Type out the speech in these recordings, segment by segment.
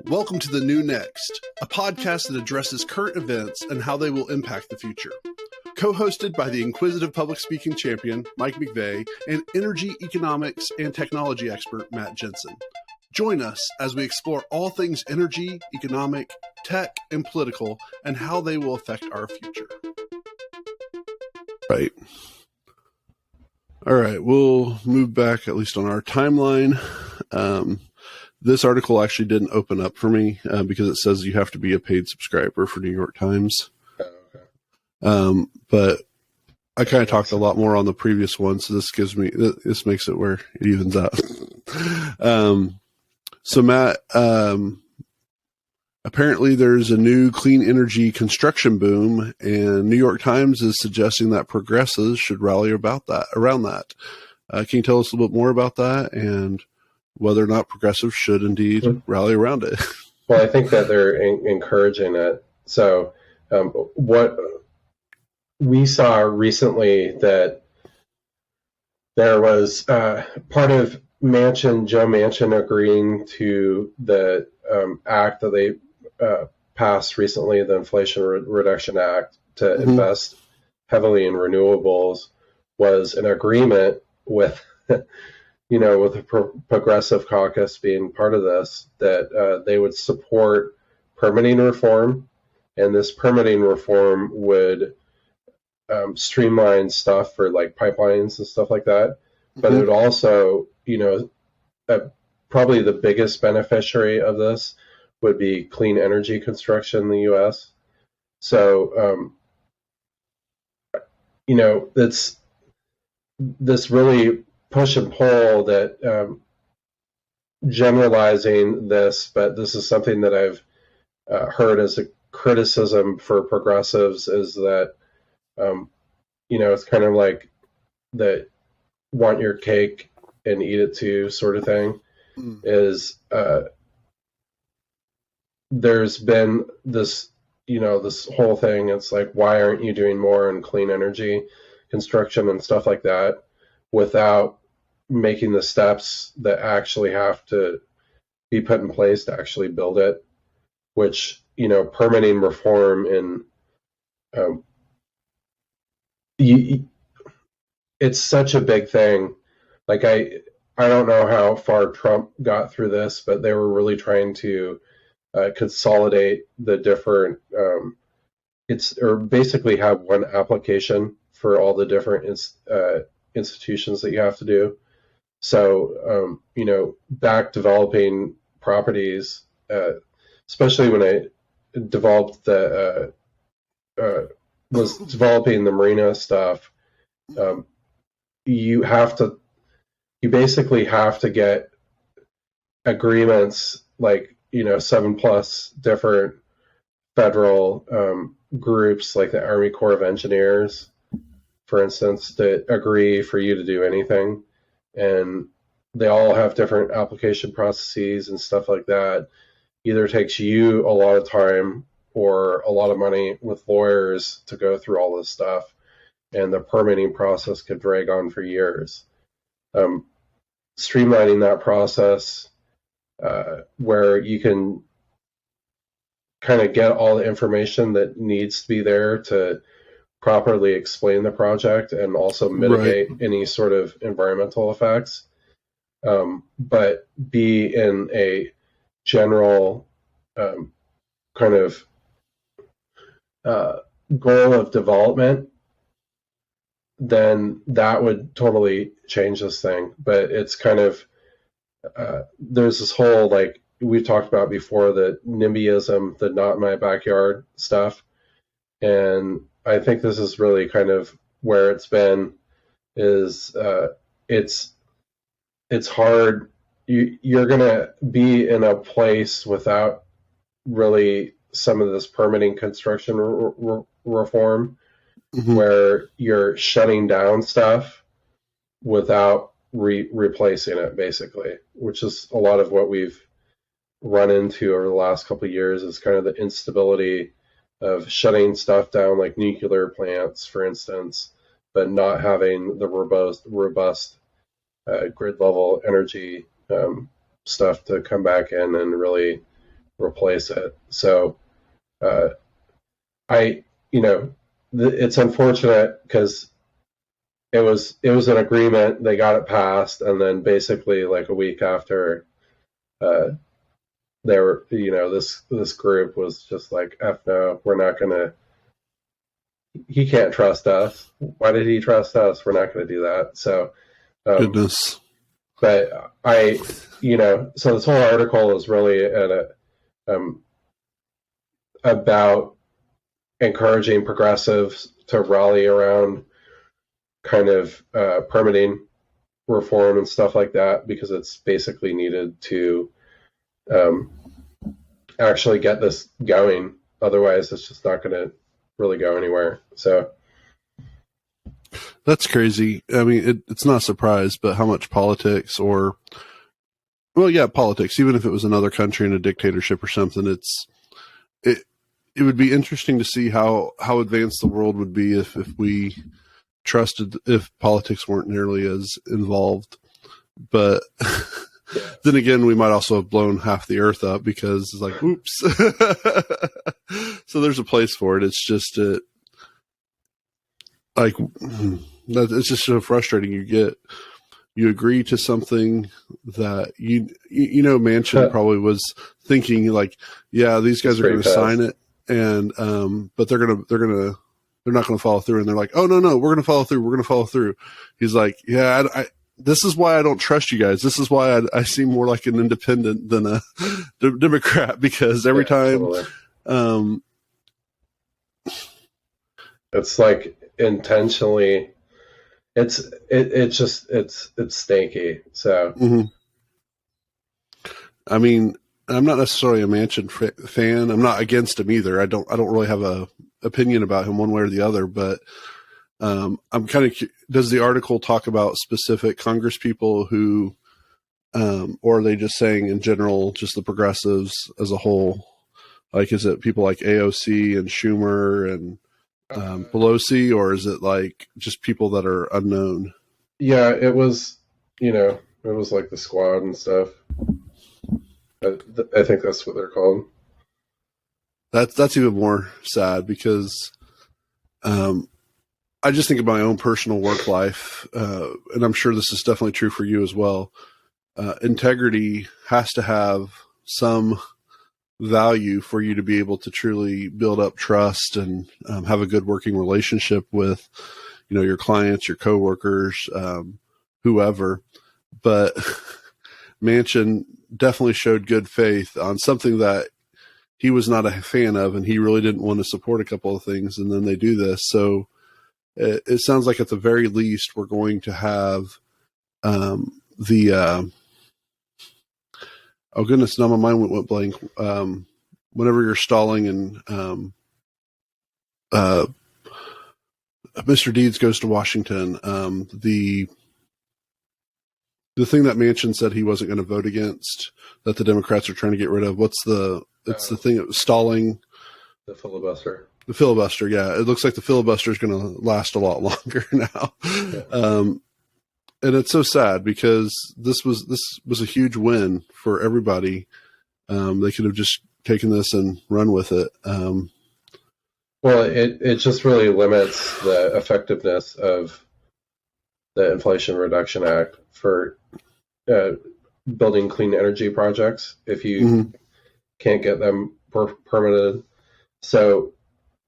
Welcome to The New Next, a podcast that addresses current events and how they will impact the future. Co-hosted by the inquisitive public speaking champion, Mike McVeigh, and energy, economics, and technology expert, Matt Jensen. Join us as we explore all things energy, economic, tech, and political, and how they will affect our future. Right. All right, we'll move back, at least on our timeline. This article actually didn't open up for me because it says you have to be a paid subscriber for New York Times. Okay. But I kind of talked a lot more on the previous one, so this makes it where it evens out. So Matt, apparently there's a new clean energy construction boom, and New York Times is suggesting that progressives should rally around that. Can you tell us a little bit more about that and whether or not progressives should indeed rally around it? Well, I think that they're encouraging it. So what we saw recently, that there was part of Joe Manchin agreeing to the act that they passed recently, the Inflation Reduction Act, to invest heavily in renewables, was an agreement with with the Progressive Caucus being part of this, that they would support permitting reform, and this permitting reform would streamline stuff for like pipelines and stuff like that. But it would also, probably the biggest beneficiary of this would be clean energy construction in the U.S. So, it's this really push and pull that generalizing this, but this is something that I've heard as a criticism for progressives, is that, it's kind of like that want your cake and eat it too sort of thing. Is there's been this, this whole thing. It's like, why aren't you doing more in clean energy construction and stuff like that without making the steps that actually have to be put in place to actually build it, which, permitting reform in, it's such a big thing. Like, I don't know how far Trump got through this, but they were really trying to consolidate the different, or basically have one application for all the different institutions that you have to do. So, back developing properties, especially when I developed was developing the marina stuff, you basically have to get agreements, like, 7+ different federal groups, like the Army Corps of Engineers, for instance, that agree for you to do anything. And they all have different application processes and stuff like that. Either takes you a lot of time or a lot of money with lawyers to go through all this stuff, and the permitting process could drag on for years. Streamlining that process, where you can kind of get all the information that needs to be there to properly explain the project and also mitigate any sort of environmental effects, but be in a general kind of goal of development, then that would totally change this thing. But it's kind of, there's this whole, like we've talked about before, the NIMBYism, the not in my backyard stuff. And I think this is really kind of where it's been, is it's hard. You're going to be in a place without really some of this permitting construction reform, where you're shutting down stuff without replacing it, basically, which is a lot of what we've run into over the last couple of years, is kind of the instability of shutting stuff down, like nuclear plants, for instance, but not having the robust grid level energy stuff to come back in and really replace it. So it's unfortunate because it was an agreement. They got it passed, and then basically like a week after, they were, this group was just like, F no, we're not gonna. He can't trust us. Why did he trust us? We're not going to do that. So, goodness. But so this whole article is really about encouraging progressives to rally around kind of permitting reform and stuff like that, because it's basically needed to actually get this going. Otherwise, it's just not going to really go anywhere. So that's crazy. I mean, it's not a surprise, but how much politics politics, even if it was another country in a dictatorship or something, it would be interesting to see how advanced the world would be if we trusted, if politics weren't nearly as involved. But then again, we might also have blown half the earth up because it's like, oops. So there's a place for it. It's just it's just so frustrating. You agree to something that Manchin probably was thinking like, yeah, these guys are going to sign it, and but they're not going to follow through. And they're like, oh no, we're going to follow through. We're going to follow through. He's like, yeah, this is why I don't trust you guys. This is why I seem more like an independent than a Democrat, because every time, totally. It's like intentionally, it's stinky. So, mm-hmm. I mean, I'm not necessarily a Manchin fan. I'm not against him either. I don't really have a opinion about him one way or the other, but I'm kind of, does the article talk about specific Congress people who, or are they just saying in general, just the progressives as a whole? Like, is it people like AOC and Schumer and Pelosi, or is it like just people that are unknown? Yeah, it was, it was like the squad and stuff. I think that's what they're called. That's even more sad because, I just think of my own personal work life, and I'm sure this is definitely true for you as well. Integrity has to have some value for you to be able to truly build up trust and have a good working relationship with, your clients, your coworkers, whoever. But Manchin definitely showed good faith on something that he was not a fan of, and he really didn't want to support a couple of things, and then they do this. So it sounds like at the very least we're going to have oh goodness, now my mind went blank. Whenever you're stalling and Mr. Deeds goes to Washington, the thing that Manchin said he wasn't going to vote against, that the Democrats are trying to get rid of. It's the thing that was stalling. The filibuster. The filibuster, yeah. It looks like the filibuster is going to last a lot longer now. Yeah. And it's so sad because this was a huge win for everybody. They could have just taken this and run with it. Well, it just really limits the effectiveness of the Inflation Reduction Act for building clean energy projects if you can't get them permitted. So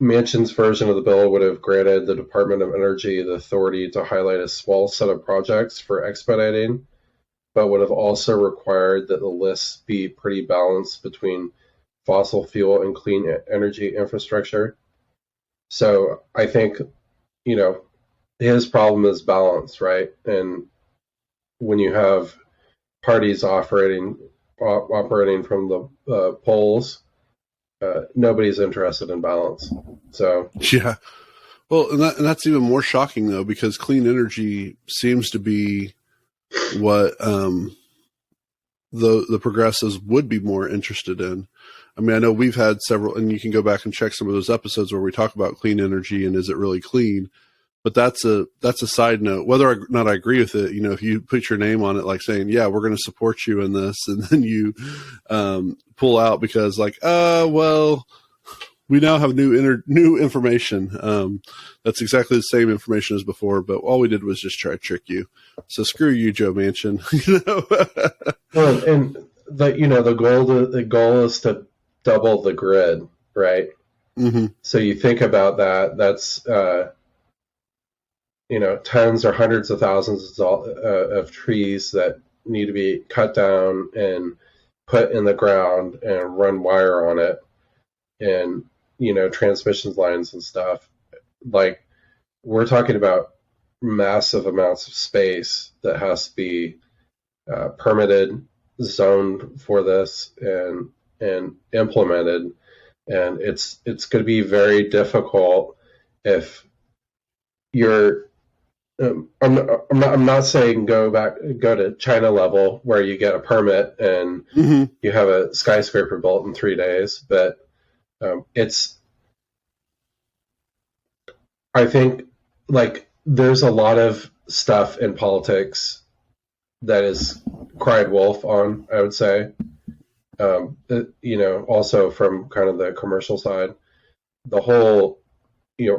Manchin's version of the bill would have granted the Department of Energy the authority to highlight a small set of projects for expediting, but would have also required that the lists be pretty balanced between fossil fuel and clean energy infrastructure. So I think, his problem is balance, right? And when you have parties operating from the polls, nobody's interested in balance. So yeah, well, and that's even more shocking though, because clean energy seems to be what the progressives would be more interested in. I mean, I know we've had several, and you can go back and check some of those episodes where we talk about clean energy and is it really clean. But that's a side note. Whether or not I agree with it, if you put your name on it, like saying, "Yeah, we're going to support you in this," and then you pull out because, well, we now have new information. That's exactly the same information as before, but all we did was just try to trick you. So screw you, Joe Manchin. Well, and the goal is to double the grid, right? Mm-hmm. So you think about that. That's tens or hundreds of thousands of trees that need to be cut down and put in the ground and run wire on it, and transmission lines and stuff. Like, we're talking about massive amounts of space that has to be permitted, zoned for this, and implemented. And it's going to be very difficult if you're. I'm not saying go to China level where you get a permit and you have a skyscraper built in 3 days, but I think there's a lot of stuff in politics that is cried wolf on, I would say. Also from kind of the commercial side, the whole,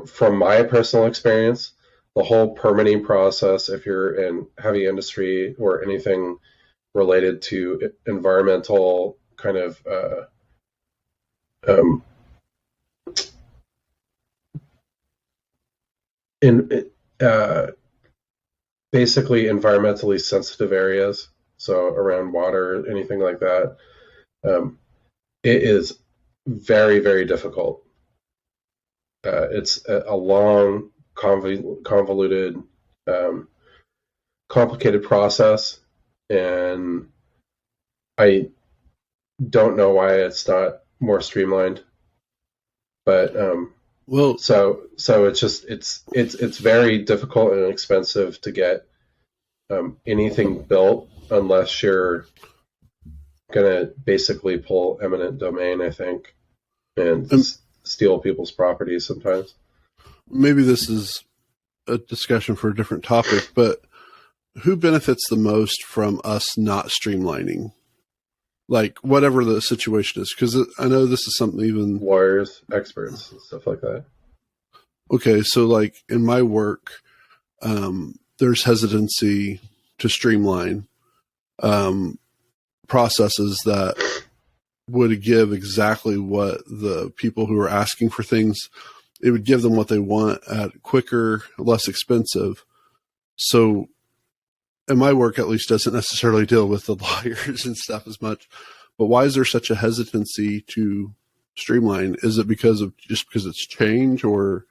from my personal experience, the whole permitting process, if you're in heavy industry or anything related to environmental kind of basically environmentally sensitive areas, so around water, anything like that, it is very, very difficult. It's a long, convoluted, complicated process, and I don't know why it's not more streamlined. But so it's very difficult and expensive to get anything built unless you're gonna basically pull eminent domain, I think, and steal people's properties sometimes. Maybe this is a discussion for a different topic, but who benefits the most from us not streamlining? Like, whatever the situation is, because I know this is something even lawyers, experts, and stuff like that. Okay, so like in my work, there's hesitancy to streamline processes that would give exactly what the people who are asking for things, it would give them what they want at quicker, less expensive. So, and my work at least doesn't necessarily deal with the lawyers and stuff as much, but why is there such a hesitancy to streamline? Is it because it's change, or,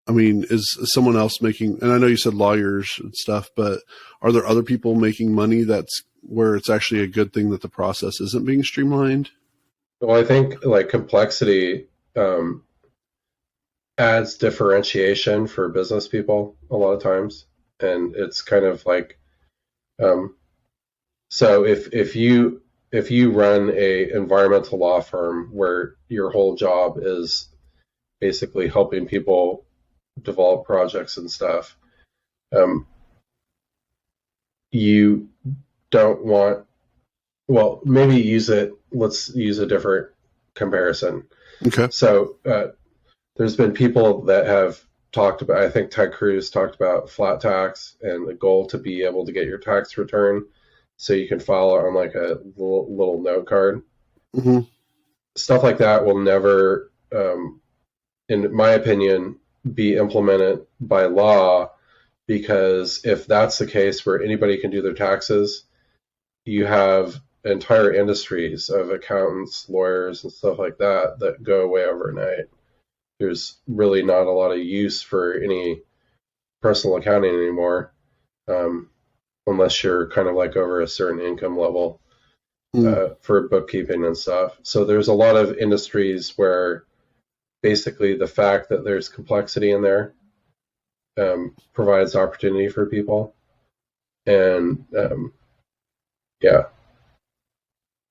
is someone else making, and I know you said lawyers and stuff, but are there other people making money that's where it's actually a good thing that the process isn't being streamlined? Well, I think complexity adds differentiation for business people a lot of times, and it's kind of like, so if you run a environmental law firm where your whole job is basically helping people develop projects and stuff, you don't want, well, maybe let's use a different comparison. Okay. So there's been people that have talked about, I think Ted Cruz talked about flat tax and the goal to be able to get your tax return so you can file it on like a little note card. Mm-hmm. Stuff like that will never, in my opinion, be implemented by law, because if that's the case where anybody can do their taxes, you have entire industries of accountants, lawyers, and stuff like that that go away overnight. There's really not a lot of use for any personal accounting anymore, unless you're kind of like over a certain income level for bookkeeping and stuff. So there's a lot of industries where basically the fact that there's complexity in there provides opportunity for people. And yeah.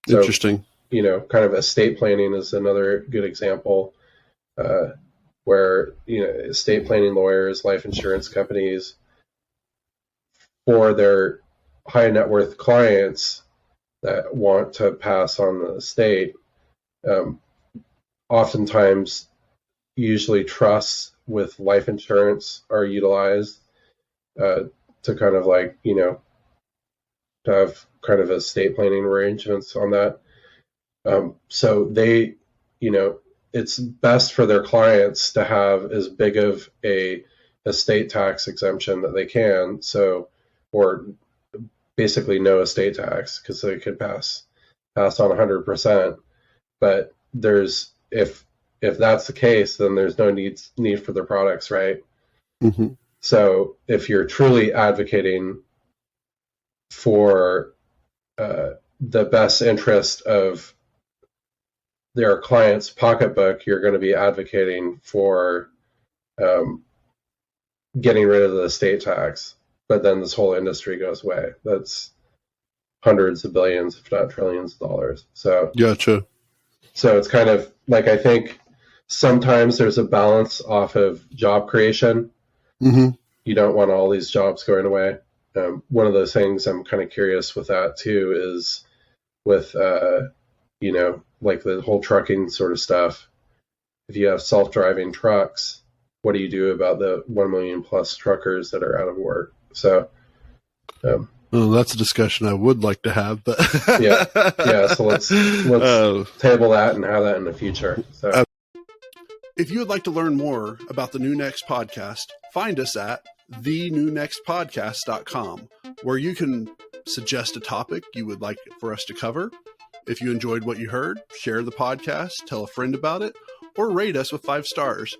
So, interesting. Kind of estate planning is another good example. where estate planning lawyers, life insurance companies, for their high net worth clients that want to pass on the estate, oftentimes, usually trusts with life insurance are utilized to kind of like, to have kind of estate planning arrangements on that. So they, it's best for their clients to have as big of a estate tax exemption that they can. So, or basically no estate tax, because they could pass on 100%. But there's, if that's the case, then there's no need for their products, right? Mm-hmm. So if you're truly advocating for the best interest of their client's pocketbook, you're going to be advocating for getting rid of the estate tax. But then this whole industry goes away. That's hundreds of billions, if not trillions of dollars. So gotcha. So it's kind of like, I think sometimes there's a balance off of job creation. Mm-hmm. You don't want all these jobs going away. One of those things I'm kind of curious with that too is with, like the whole trucking sort of stuff. If you have self-driving trucks, what do you do about the 1 million plus truckers that are out of work? So, well, that's a discussion I would like to have, but yeah. So let's table that and have that in the future. So, if you would like to learn more about the New Next podcast, find us at thenewnextpodcast.com, where you can suggest a topic you would like for us to cover. If you enjoyed what you heard, share the podcast, tell a friend about it, or rate us with 5 stars.